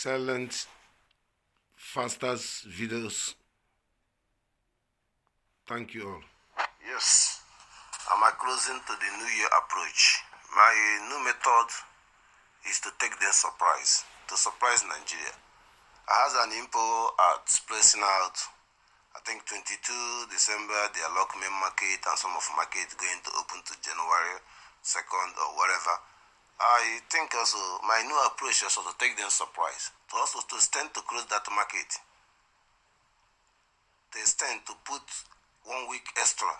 excellent, fastest videos. Thank you all. Yes, I'm closing to the New Year approach. My new method is to take them surprise, to surprise Nigeria. I have an info at placing out, I think 22 December, the Alok main market and some of market going to open to January 2nd or whatever. I think also my new approach is also to take them surprise, to also to stand to close that market. They stand to put 1 week extra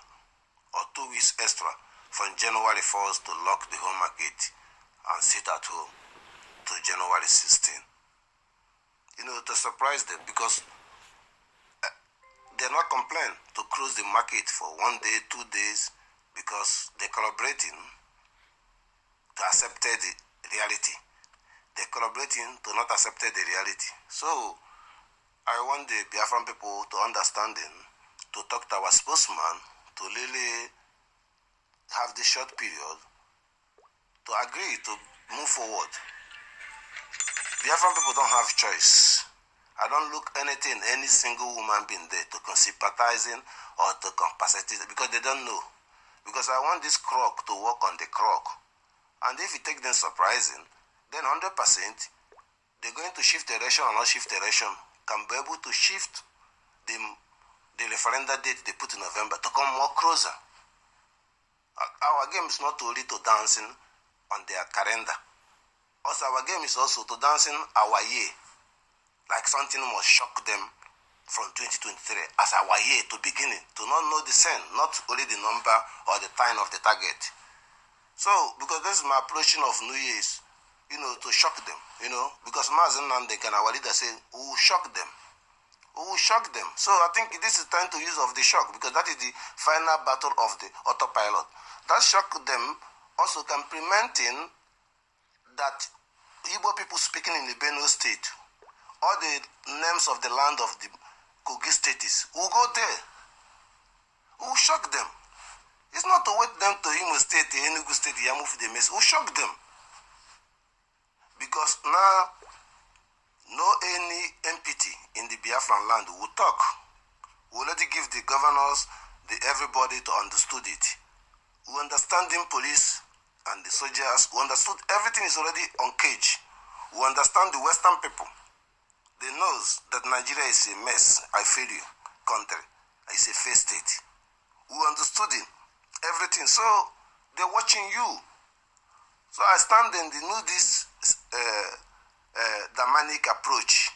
or 2 weeks extra from January 1st to lock the whole market and sit at home to January 16. You know, to surprise them, because they're not complaining to close the market for 1 day, 2 days, because they're collaborating to accept the reality. They're collaborating to not accept the reality. So I want the Biafran people to understand them, to talk to our spokesman, to really have this short period to agree to move forward. Biafran people don't have choice. I don't look anything, any single woman being there to sympathizing or to compensate, because they don't know. Because I want this crook to work on the crook. And if you take them surprising, then 100% they're going to shift direction or not shift direction, can be able to shift the referendum date they put in November to come more closer. Our game is not only to dancing on their calendar. Also, our game is also to dancing our year, like something must shock them from 2023 as our year to beginning, to not know the sense, not only the number or the time of the target. So, because this is my approaching of New Year's, you know, to shock them, you know, because Mazi Nnamdi Kanu, our leader, said, we will shock them. We will shock them. So I think this is time to use of the shock, because that is the final battle of the autopilot. That shock them also can preventing that Igbo people speaking in the Benue state, all the names of the land of the Kogi states, will go there. We will shock them. It's not to wait them to Imo state, Enugu state, Yamufu, the mess. We will shock them. Because now, no any MPT in the Biafran land will talk. We already give the governors, everybody to understood it. We understand the police and the soldiers. We understood everything is already on cage. We understand the Western people. They knows that Nigeria is a mess, a failure country. It's a failed state. We understood it, everything. So they're watching you. So I stand and they know this demonic approach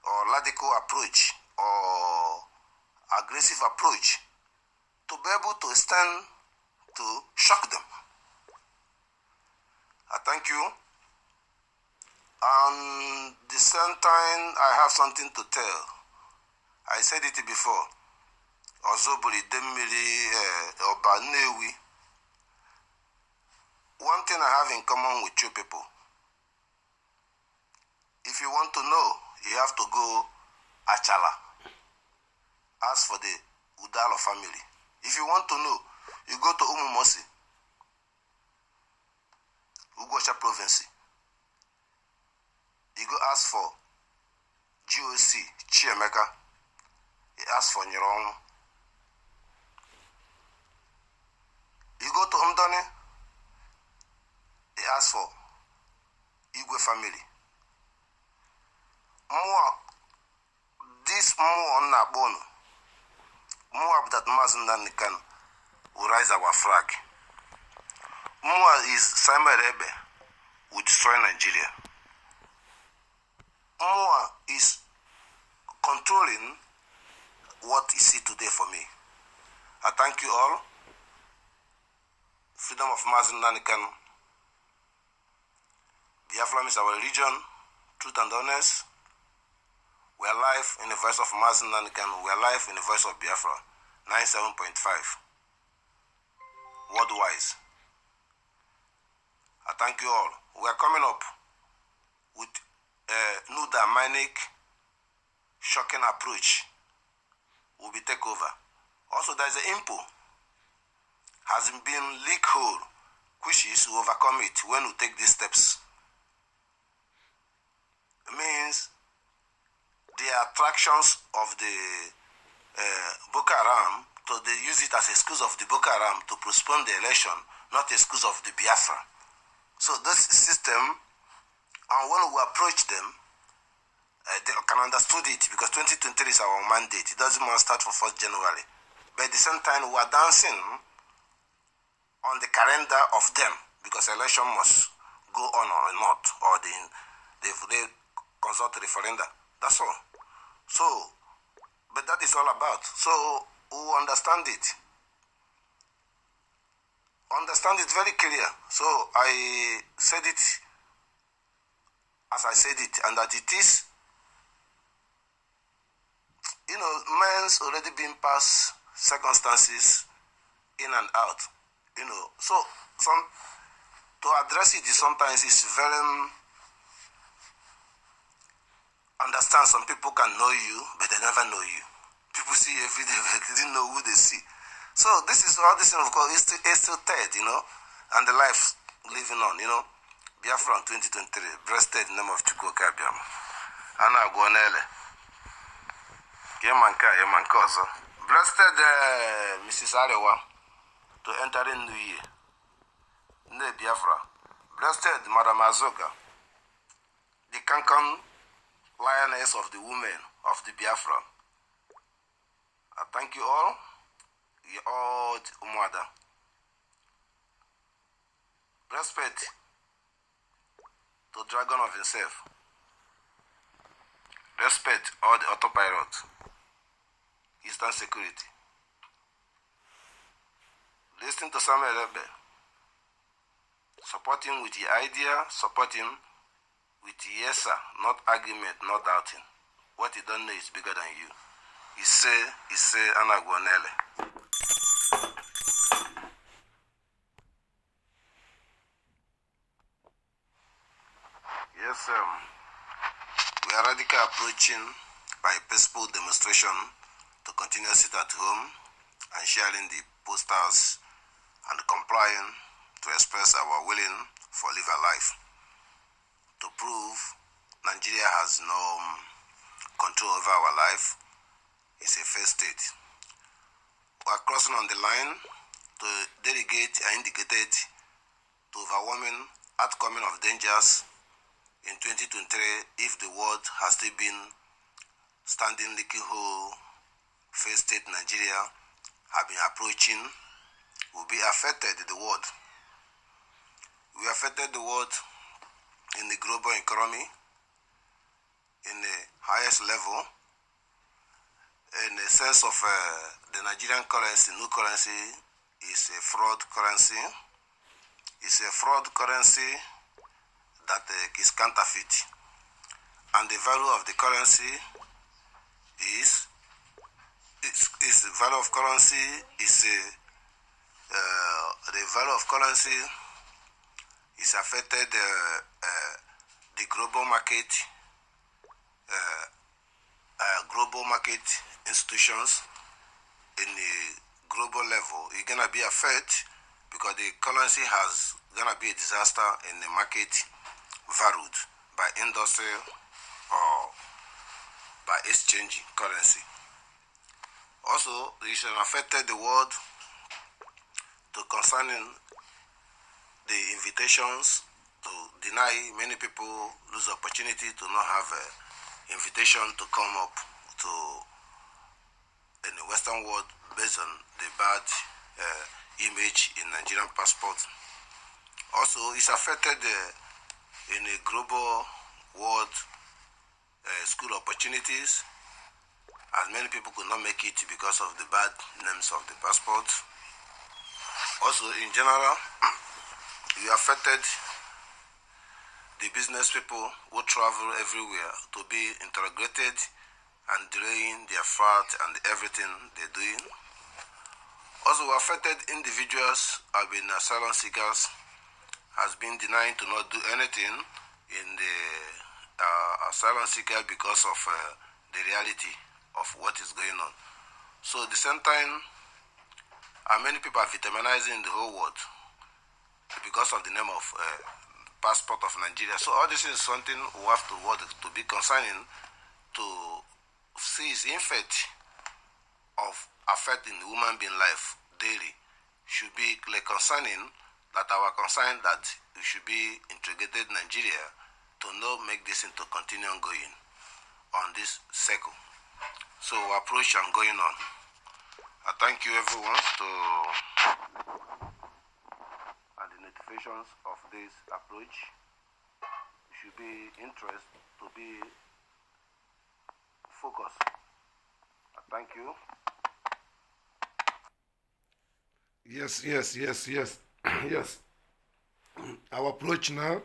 or radical approach or aggressive approach to be able to stand to shock them. I thank you. And the same time, I have something to tell. I said it before. Ozobuli Demiri Obanewi. One thing I have in common with you people. If you want to know, you have to go Achala. Ask for the Udalo family. If you want to know, you go to Umumosi, Ugosha province. You go ask for GOC, Chiemeka. You ask for Nyiron. You go to Umdone, you ask for Igwe family. More, this more on that bone, more that Mazi Nnamdi Kanu will raise our flag. More is Simon Rebe will destroy Nigeria. More is controlling what you see today for me. I thank you all. Freedom of Mazi Nnamdi Kanu. Biafra is our religion, truth and honest. We are live in the voice of Mazi Nnamdi Kanu. We are live in the voice of Biafra, 97.5. Worldwise. I thank you all. We are coming up with a new dynamic, shocking approach. Will be take over. Also, there is an info has been leak hole, which is to overcome it when we take these steps. It means attractions of the Boko Haram, they use it as excuse of the Boko Haram to postpone the election, not excuse of the Biafra. So this system, and when we approach them, they can understand it because 2023 is our mandate. It doesn't start for 1st January. But at the same time, we are dancing on the calendar of them because election must go on or not, or they consult referenda. That's all. So, but that is all about. So, we understand it. Understand it very clear. So, I said it as I said it, and that it is, man's already been past circumstances in and out, So, to address it sometimes is very, understand some people can know you, but they never know you. People see you every day, but they didn't know who they see. So, this is all this, of course, is still dead, and the life living on, Biafran 2023, breasted in the name of Chukwu Okiko Abiama. Ana Guanele. Yemanka also. Breasted Mrs. Arewa to enter in New Year. Ne Biafra. Breasted Madam Azoka, the Kankan lioness of the women of the Biafra. I thank you all. You all Umwada. Respect to Dragon of himself. Respect all the Autopilot. Eastern Security. Listen to Samuel Ebe. Support him with the idea, support him with the yes sir, not argument, not doubting. What he don't know is bigger than you. Iseeee Anaguanele. Yes, we are radically approaching by peaceful demonstration to continue sit at home and sharing the posters and complying to express our willing for live a life. To prove Nigeria has no control over our life is a first state. We are crossing on the line to delegate and indicate to overwhelming outcoming of dangers in 2023 if the world has still been standing leaky hole. First state Nigeria have been approaching, will be affected the world. We affected the world in the global economy, in the highest level, in the sense of the Nigerian currency, new currency is a fraud currency. It's a fraud currency that is counterfeit. And the value of the currency is the value of currency is the value of currency is affected the global market institutions in the global level. It's gonna be affected because the currency has gonna be a disaster in the market valued by industry or by exchanging currency. Also, it has affected the world to concerning the invitations to deny many people lose opportunity to not have an invitation to come up to in the Western world based on the bad image in Nigerian passport. Also, it's affected in the global world school opportunities, as many people could not make it because of the bad names of the passport. Also, in general, it affected the business people who travel everywhere to be interrogated and delaying their fraud and everything they're doing. Also, affected individuals have been asylum seekers, has been denying to not do anything in the asylum seeker because of the reality of what is going on. So at the same time, many people are victimizing the whole world because of the name of passport of Nigeria. So all this is something we have to be concerning to sees effect of affecting the human being life daily should be like concerning that our concern that we should be integrated Nigeria to not make this into continue ongoing on this cycle. So approach and going on. I thank you everyone to and the notifications of this approach. You should be interested to be focused. I thank you. Yes. Yes. Our approach now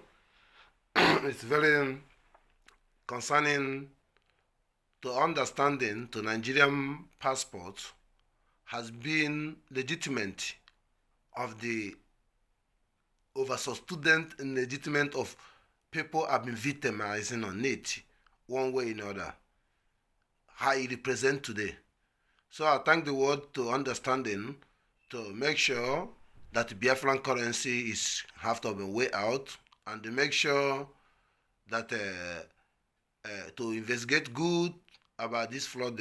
is very concerning to understanding to Nigerian passport has been legitimate of the over-student and legitimate of people have been victimizing on it one way or another. How it represent today. So I thank the world to understanding to make sure that the Biafran currency is have to be way out and to make sure that to investigate good about this fraud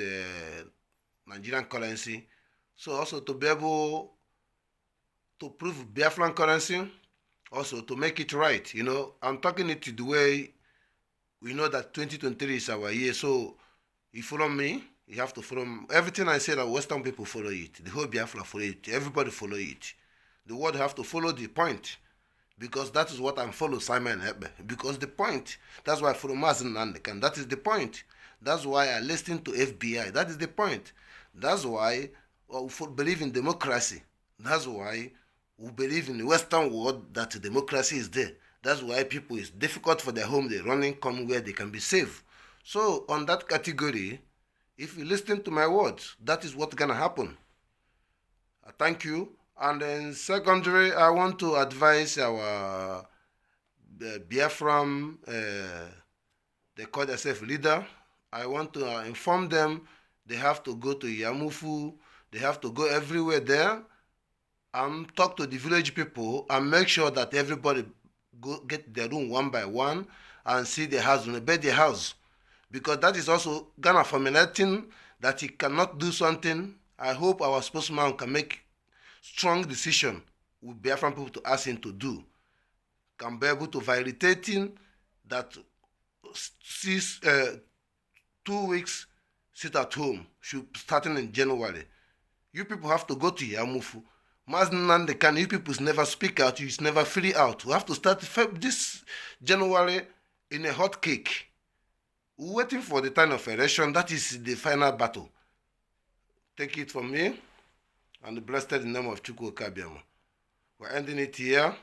Nigerian currency. So also to be able to prove Biafran currency, also to make it right. You know, I'm talking it the way we know that 2023 is our year. So you follow me, you have to follow me. Everything I say that Western people follow it. The whole Biafra follow it. Everybody follow it. The world have to follow the point. Because that is what I'm follow Simon Hebe. Because the point, that's why I follow Mazi Nnamdi Kanu. That is the point. That's why I listen to FBI. That is the point. That's why we believe in democracy. That's why we believe in the Western world that democracy is there. That's why people, it's difficult for their home, they running, come where they can be safe. So on that category, if you listen to my words, that is what's going to happen. I thank you. And then secondary, I want to advise our Biafran, they call themselves leader. I want to inform them they have to go to Yamufu, they have to go everywhere there and talk to the village people and make sure that everybody go get their room one by one and see the house, obey the house. Because that is also gonna formulating that he cannot do something. I hope our spokesman can make strong decision with Biafran people to ask him to do. Can be able to violating that 2 weeks sit at home, should starting in January. You people have to go to Yamufu. Mazi Nnamdi Kanu, you people never speak out, you never free out. We have to start this January in a hot cake. We're waiting for the time of election. That is the final battle. Take it from me, and blessed in the name of Chukwu Okiko Abiama. We're ending it here.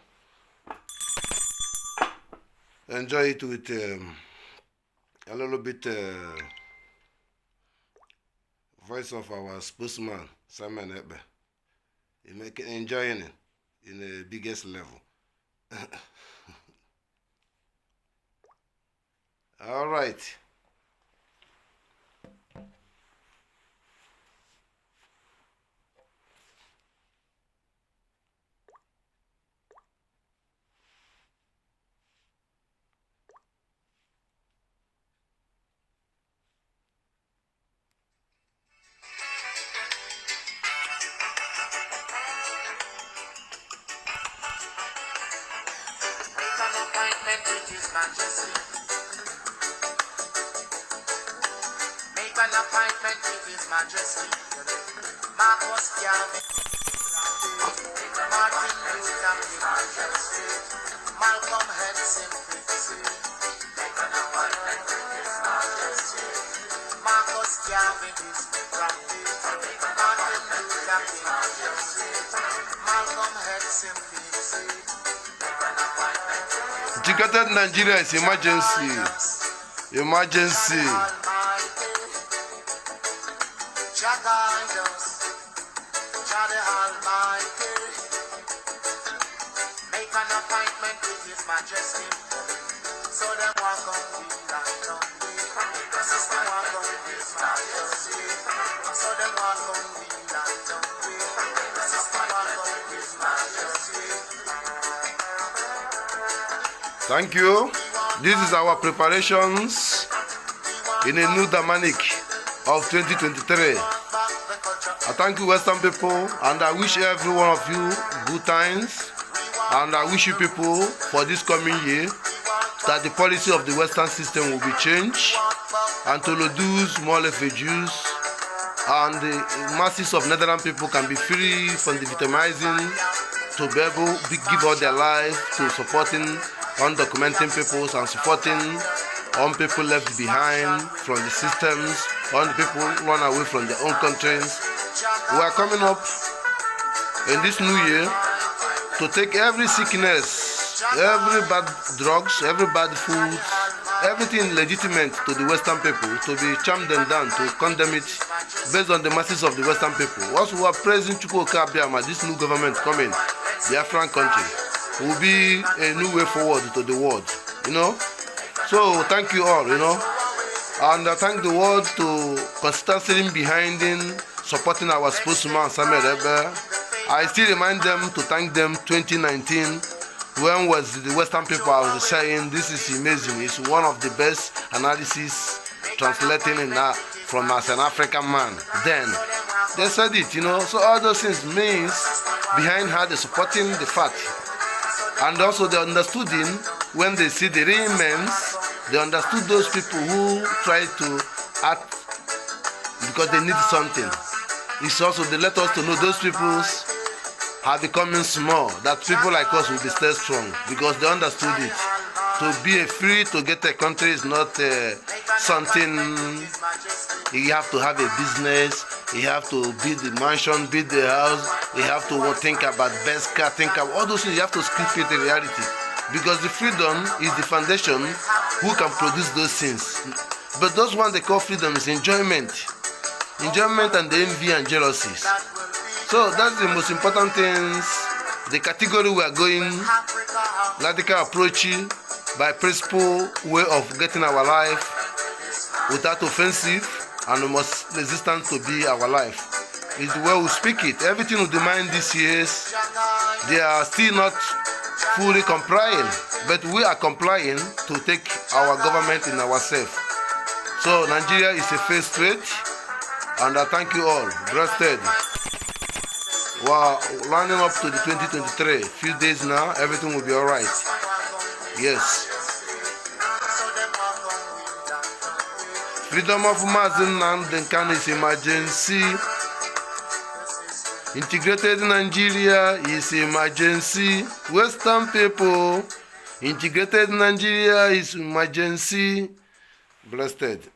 Enjoy it with a little bit voice of our spokesman, Simon Ebe. You make enjoying it in the biggest level. All right. Make an appointment with His Majesty. Marcus Garvey, Martin Luther King, Malcolm X, make an appointment with His Majesty. Marcus Garvey, Martin Luther King, Malcolm X, Educated Nigeria is emergency. Emergency. Make an appointment with His Majesty. So them walk on we like on we. Sister walk on His Majesty. So them walk on we like on we. Sister walk on His Majesty. Thank you. This is our preparations in a new Damanic. of 2023. I thank you, Western people, and I wish every one of you good times. And I wish you people for this coming year that the policy of the Western system will be changed and to reduce more refugees, and the masses of Netherlands people can be free from the victimizing, to be able to give all their life to supporting undocumented peoples and supporting on people left behind from the systems, on the people run away from their own countries. We are coming up in this new year to take every sickness, every bad drugs, every bad food, everything legitimate to the Western people, to be charmed them down, to condemn it based on the masses of the Western people. Once we are praising Chukwu Okiko Abiama, this new government coming, Biafran country, will be a new way forward to the world, you know. So thank you all, you know, and I thank the world to constantly behind in supporting our spokesman Samuel Ebe. I still remind them to thank them 2019, when was the Western people I was saying this is amazing, it's one of the best analysis translating in that from as an African man. Then they said it, you know. So all those things means behind her they supporting the fact, and also they understood in when they see the real men, they understood those people who try to act because they need something. It's also they let us to know those people are becoming small, that people like us will be stay strong because they understood it. To be free to get a country is not something you have to have a business, you have to build the mansion, build the house, you have to think about best car, think about all those things. You have to script it in reality because the freedom is the foundation who can produce those things. But those ones they call freedom is enjoyment and the envy and jealousies. So that's the most important things. The category we are going, radical approach by principle way of getting our life without offensive and most resistant to be our life. It's the way we speak it. Everything we demand these years, they are still not fully complying, but we are complying to take our government in ourselves. So Nigeria is a fair straight, and I thank you all. Breasted. Wow, running up to the 2023, few days now, everything will be all right. Yes. Freedom of Mazi Nnamdi Kanu is emergency. Integrated Nigeria is emergency. Western people, integrated Nigeria is emergency. Blessed.